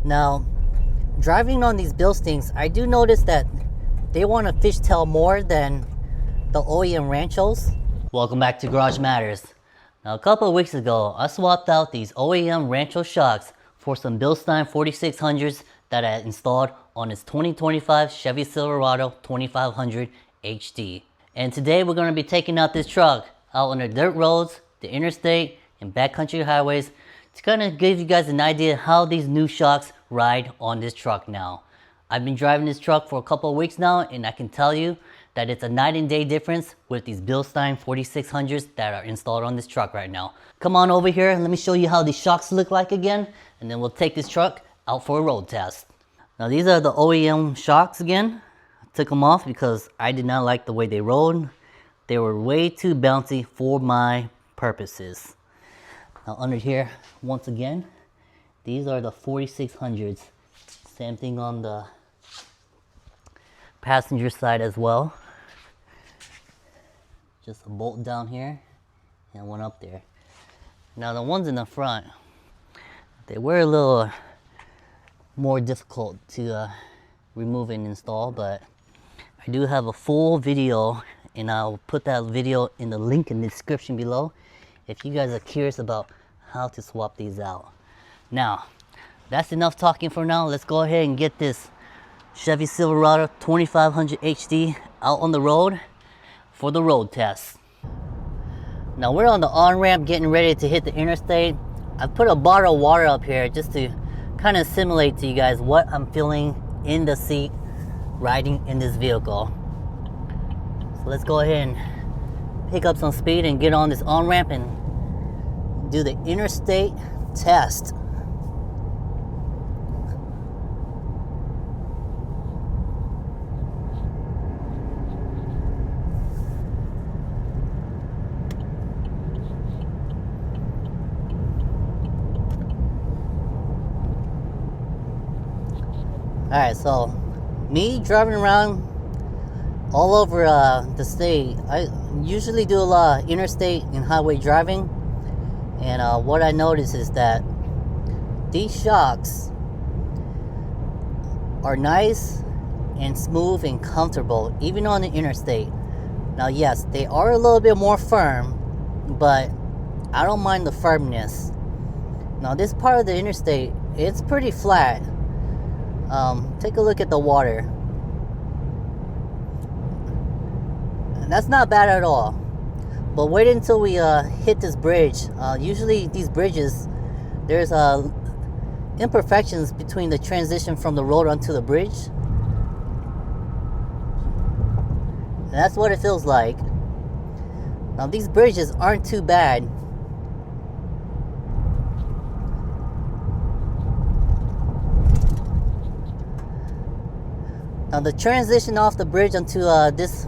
Now, driving on these Bilsteins, I do notice that they want a fishtail more than the OEM Ranchos. Welcome back to Garage Matters. Now, a couple of weeks ago, I swapped out these OEM Rancho shocks for some Bilstein 4600s that I installed on this 2025 Chevy Silverado 2500 HD. And today we're going to be taking out this truck out on the dirt roads, the interstate, and backcountry highways to kind of give you guys an idea how these new shocks ride on this truck now. I've been driving this truck for a couple of weeks now, and I can tell you that it's a night and day difference with these Bilstein 4600s that are installed on this truck right now. Come on over here and let me show you how these shocks look like again, and then we'll take this truck out for a road test. Now these are the OEM shocks again. I took them off because I did not like the way they rode. They were way too bouncy for my purposes. Now under here, once again, these are the 4600s. Same thing on the passenger side as well. Just a bolt down here and one up there. Now the ones in the front, they were a little more difficult to remove and install, but I do have a full video, and I'll put that video in the link in the description below if you guys are curious about how to swap these out. Now, that's enough talking for now. Let's go ahead and get this Chevy Silverado 2500 HD out on the road for the road test. Now we're on the on-ramp getting ready to hit the interstate. I've put a bottle of water up here just to kind of simulate to you guys what I'm feeling in the seat riding in this vehicle. So let's go ahead and pick up some speed and get on this on-ramp and do the interstate test. Alright, so me driving around all over the state, I usually do a lot of interstate and highway driving, and what I notice is that these shocks are nice and smooth and comfortable even on the interstate. Now yes, they are a little bit more firm, but I don't mind the firmness. Now this part of the interstate, it's pretty flat. Take a look at the water, and that's not bad at all. But wait until we hit this bridge. Usually these bridges, there's imperfections between the transition from the road onto the bridge, and that's what it feels like. Now these bridges aren't too bad. Now the transition off the bridge onto this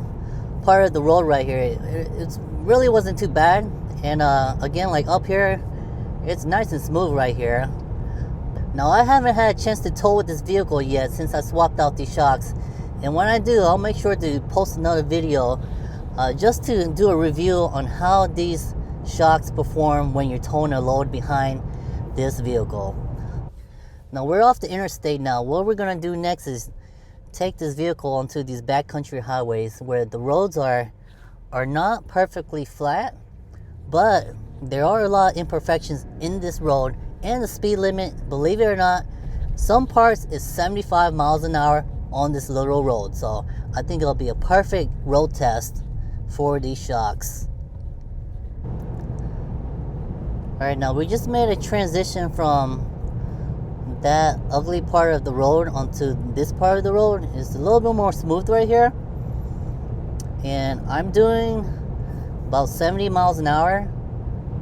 part of the road right here, it really wasn't too bad. And again, like up here, it's nice and smooth right here. Now I haven't had a chance to tow with this vehicle yet since I swapped out these shocks. And when I do, I'll make sure to post another video just to do a review on how these shocks perform when you're towing a load behind this vehicle. Now we're off the interstate now. What we're gonna do next is take this vehicle onto these backcountry highways where the roads are not perfectly flat, but there are a lot of imperfections in this road, and the speed limit, believe it or not, some parts is 75 miles an hour on this little road. So I think it'll be a perfect road test for these shocks. Alright, now we just made a transition from that ugly part of the road onto this part of the road. Is a little bit more smooth right here, and I'm doing about 70 miles an hour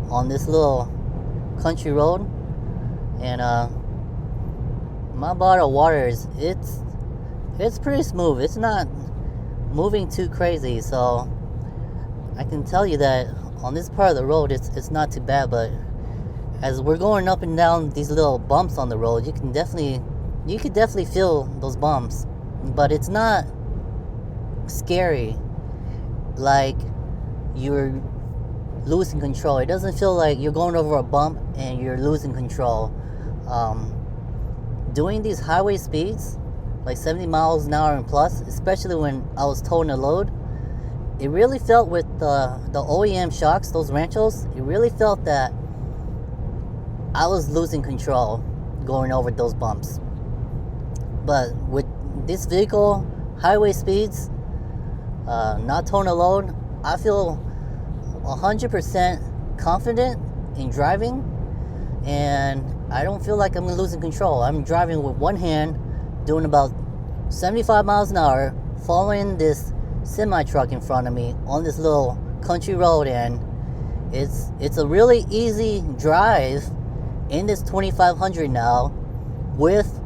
on this little country road, and my bottle of water is it's pretty smooth. It's not moving too crazy, so I can tell you that on this part of the road it's not too bad. But as we're going up and down these little bumps on the road, you could definitely feel those bumps, but it's not scary like you're losing control. It doesn't feel like you're going over a bump and you're losing control. doing these highway speeds, like 70 miles an hour and plus, especially when I was towing a load, it really felt with the OEM shocks, those Ranchos, it really felt that I was losing control going over those bumps. But with this vehicle, highway speeds, not towing a load, I feel 100% confident in driving, and I don't feel like I'm losing control. I'm driving with one hand, doing about 75 miles an hour, following this semi-truck in front of me on this little country road, and it's a really easy drive in this 2500 now with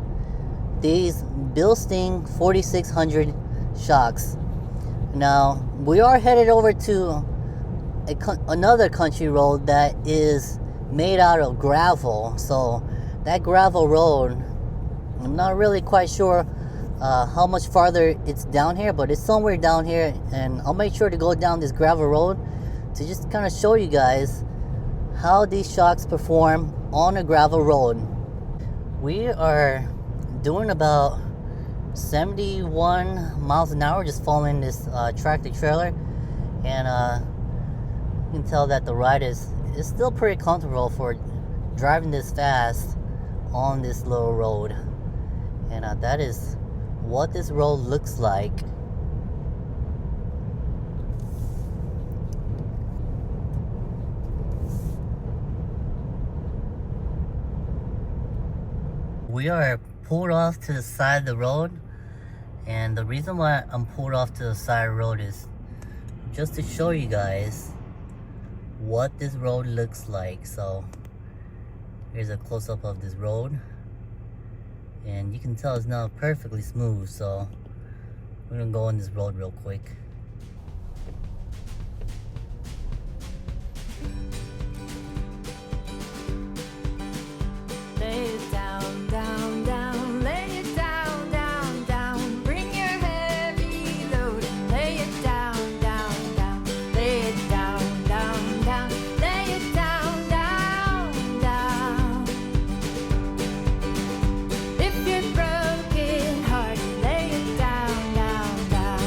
these Bilstein 4600 shocks. Now we are headed over to another country road that is made out of gravel, so that gravel road, I'm not really quite sure how much farther it's down here, but it's somewhere down here, and I'll make sure to go down this gravel road to just kind of show you guys how these shocks perform on a gravel road. We are doing about 71 miles an hour just following this tractor trailer, and you can tell that the ride is still pretty comfortable for driving this fast on this little road, and that is what this road looks like. We are pulled off to the side of the road, and the reason why I'm pulled off to the side of the road is just to show you guys what this road looks like. So here's a close-up of this road, and you can tell it's not perfectly smooth, so we're gonna go on this road real quick. Lay it down, down, down, lay it down, down, down. Bring your heavy load and lay it down, down, down. Lay it down, down, down, lay it down, down, down. If you're broken hearted, lay it down, down, down.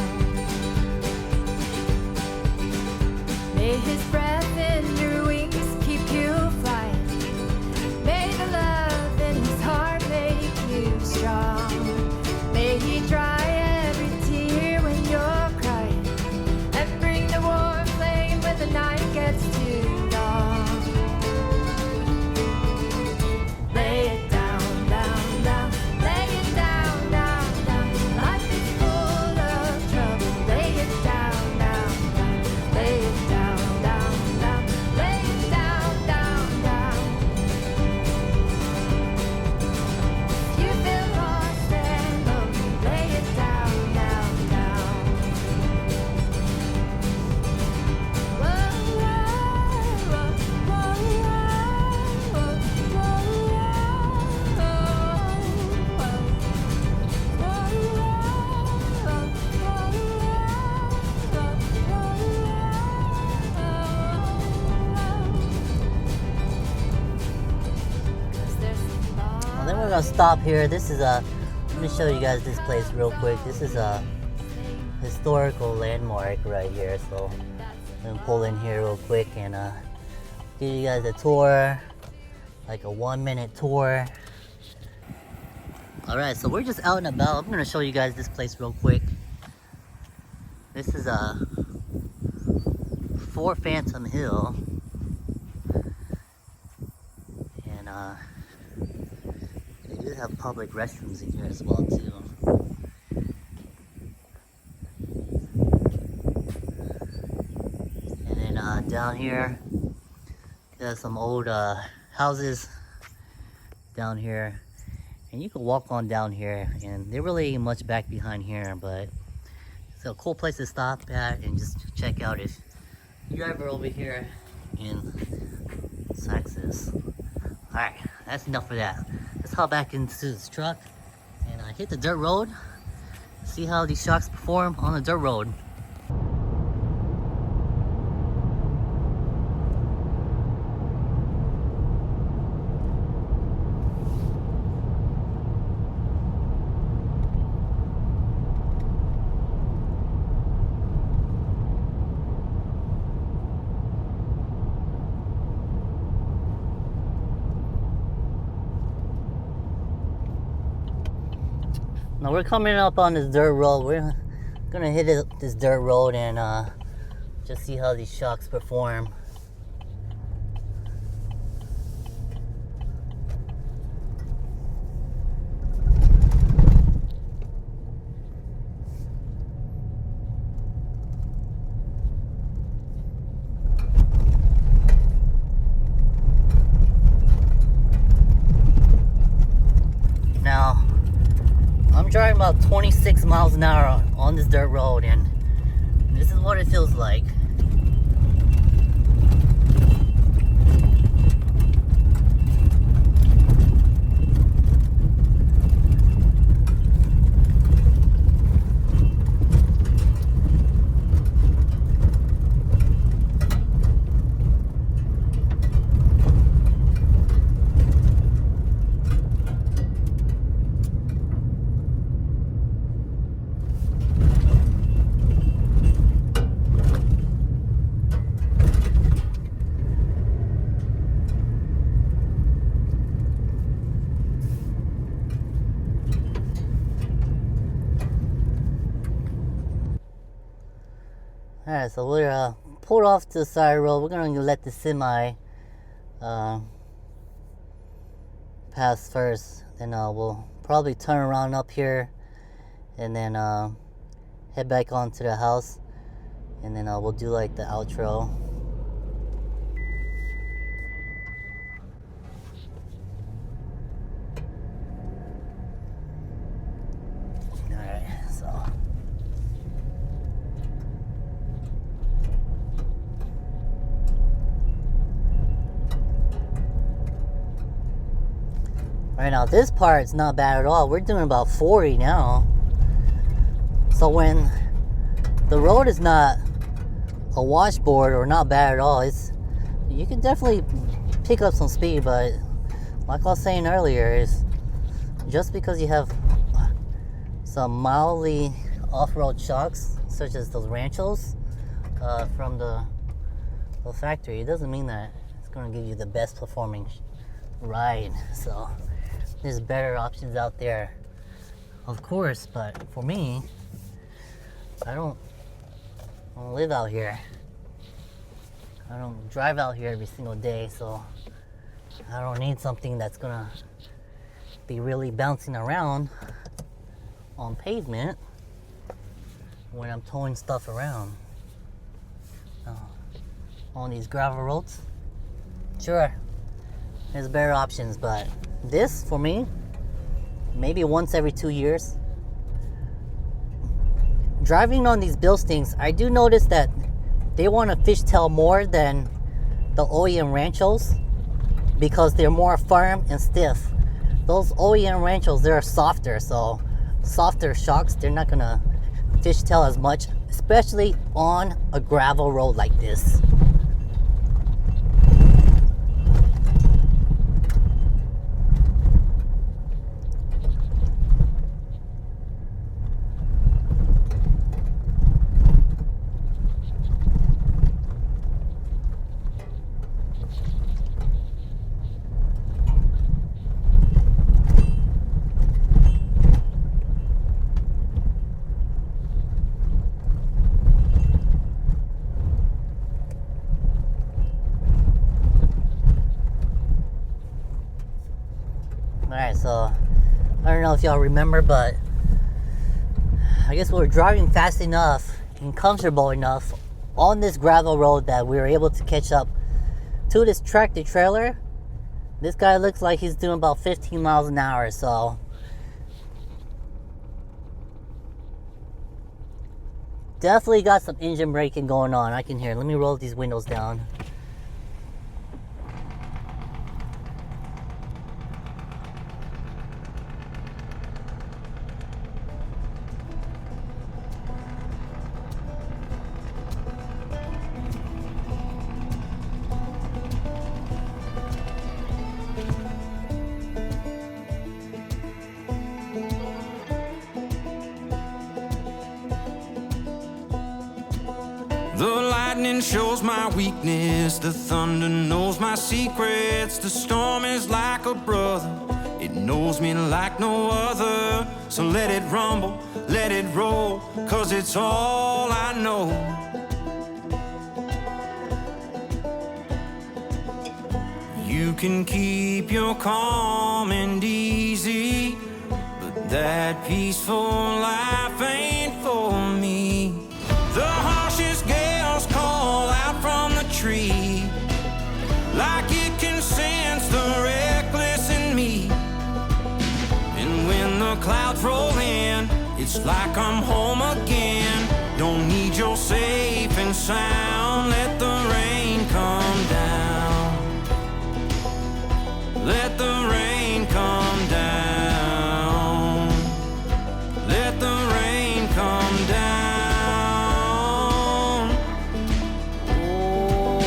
May his breath in your wings keep you flying. May the love in his heart make you strong. May he dry every tear when you're crying, and bring the warm flame when the night gets too long. Lay it down, down, down, lay it down, down, down. Life is full of trouble. Lay it down, down, down, lay it down, down, down, lay it down, down, down. You feel lost and lonely, lay it down, down, down. Whoa, whoa, whoa, And then we're gonna stop here. This is let me show you guys this place real quick. This is a historical landmark right here, so I'm gonna pull in here real quick and give you guys a tour, like a 1-minute tour. Alright, so we're just out and about. I'm gonna show you guys this place real quick. This is Fort Phantom Hill, and they do have public restrooms in here as well too. And then down here, there's some old houses down here, and you can walk on down here, and they're really much back behind here, but it's a cool place to stop at and just check out if you're ever over here in Texas. Alright, that's enough for that. Let's hop back into this truck and hit the dirt road, see how these shocks perform on the dirt road. Now we're coming up on this dirt road. We're gonna hit this dirt road and just see how these shocks perform. Now, I'm driving about 26 miles an hour on this dirt road, and this is what it feels like. Alright, so we're pulled off to the side road. We're gonna let the semi pass first. Then we'll probably turn around up here and then head back onto the house. And then we'll do like the outro. Alright, so. Right now, this part's not bad at all. We're doing about 40 now. So when the road is not a washboard or not bad at all, you can definitely pick up some speed. But like I was saying earlier, is just because you have some mildly off-road shocks, such as those Ranchos from the factory, it doesn't mean that it's going to give you the best performing ride. So there's better options out there, of course, but for me, I don't live out here. I don't drive out here every single day, so I don't need something that's gonna be really bouncing around on pavement when I'm towing stuff around. On these gravel roads, sure, there's better options, but this, for me, maybe once every 2 years. Driving on these Bilsteins, I do notice that they want a fishtail more than the OEM Ranchos because they're more firm and stiff. Those OEM Ranchos, they're softer, so softer shocks, they're not gonna fishtail as much, especially on a gravel road like this. Alright, so I don't know if y'all remember, but I guess we were driving fast enough and comfortable enough on this gravel road that we were able to catch up to this tractor trailer. This guy looks like he's doing about 15 miles an hour, so definitely got some engine braking going on. I can hear. Let me roll these windows down. The lightning shows my weakness, the thunder knows my secrets. The storm is like a brother, it It knows me like no other. So let it rumble, let it roll, 'cause it's all I know. You can keep your calm and easy, but that peaceful life ain't for me. The harshest gales call out from the tree, like it can sense the reckless in me. And when the clouds roll in, it's like I'm home again. Don't need your safe and sound. Let the rain come down. Let the rain come down. Let the rain come down. Oh.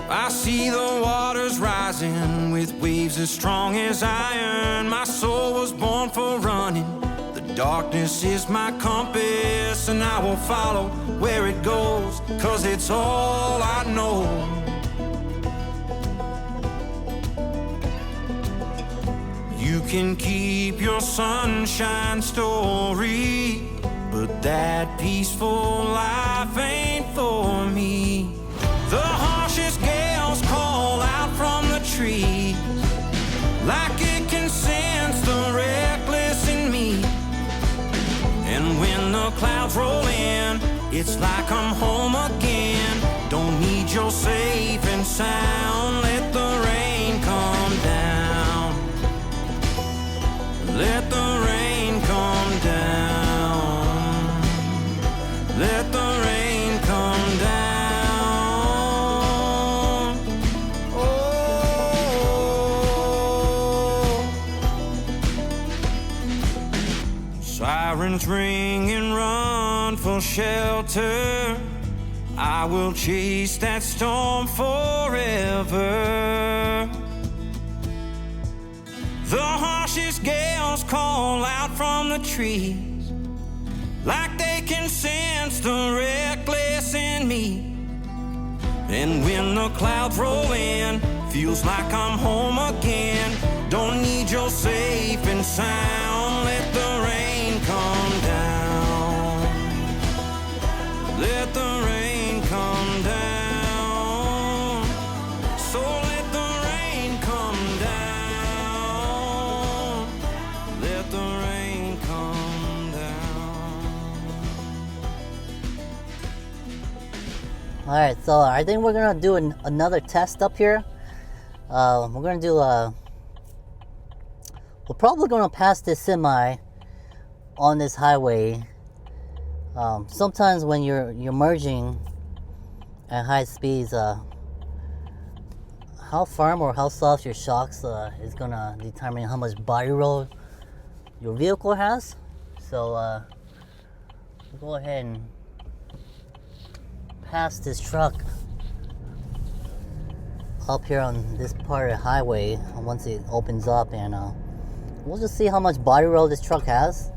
I see the waters rising with waves as strong as iron. My soul was born for running. The darkness is my compass, and I will follow where it goes, 'cause it's all I know. You can keep your sunshine story, but that peaceful life ain't for me. The harshest gales call out from the trees, like it can sense the reckless in me. And when the clouds roll in, it's like I'm home again. Don't need your safe and sound. Let the rain come down. Let the rain come down. Let the rain come down. Oh. Sirens ring and run for shelter. I will chase that storm forever. The harshest gales call out from the trees, like they can sense the reckless in me. And when the clouds roll in, feels like I'm home again. Don't need your safe and sound. Let the rain come down. Let the rain come down. So let the rain come down. Let the rain come down. All right, so I think we're gonna do another test up here. We're gonna do we're probably gonna pass this semi on this highway. Sometimes when you're merging at high speeds, how firm or how soft your shocks is gonna determine how much body roll your vehicle has. So we'll go ahead and pass this truck up here on this part of the highway once it opens up, and we'll just see how much body roll this truck has.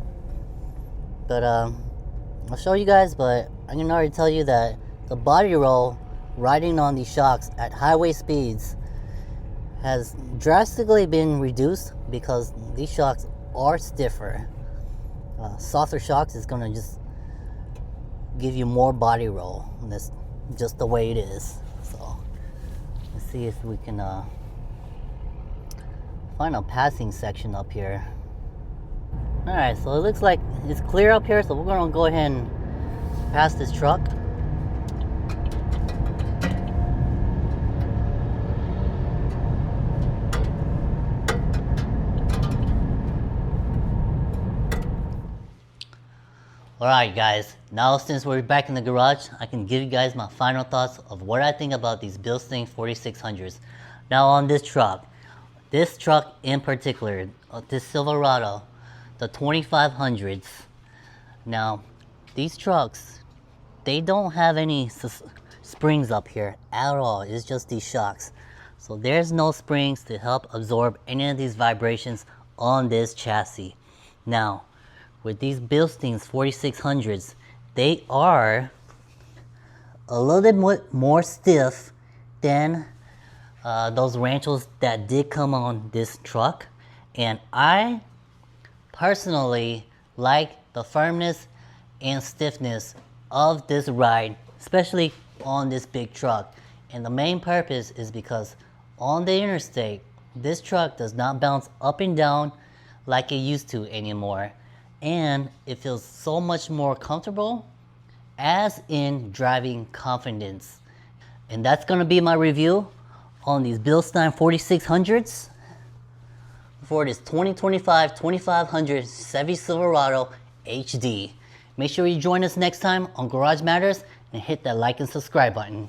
But I'll show you guys, but I can already tell you that the body roll riding on these shocks at highway speeds has drastically been reduced because these shocks are stiffer. Softer shocks is gonna just give you more body roll, and that's just the way it is. So let's see if we can find a passing section up here. Alright, so it looks like it's clear up here, so we're gonna go ahead and pass this truck. Alright guys, now since we're back in the garage, I can give you guys my final thoughts of what I think about these Bilstein 4600s. Now on this truck in particular, this Silverado, the 2500s. Now these trucks, they don't have any springs up here at all. It's just these shocks. So there's no springs to help absorb any of these vibrations on this chassis. Now with these Bilstein 4600s, they are a little bit more stiff than those Ranchos that did come on this truck, and I personally like the firmness and stiffness of this ride, especially on this big truck. And the main purpose is because on the interstate, this truck does not bounce up and down like it used to anymore, and it feels so much more comfortable, as in driving confidence. And that's gonna be my review on these Bilstein 4600s for this 2025 2500 Chevy Silverado HD. Make sure you join us next time on Garage Matters and hit that like and subscribe button.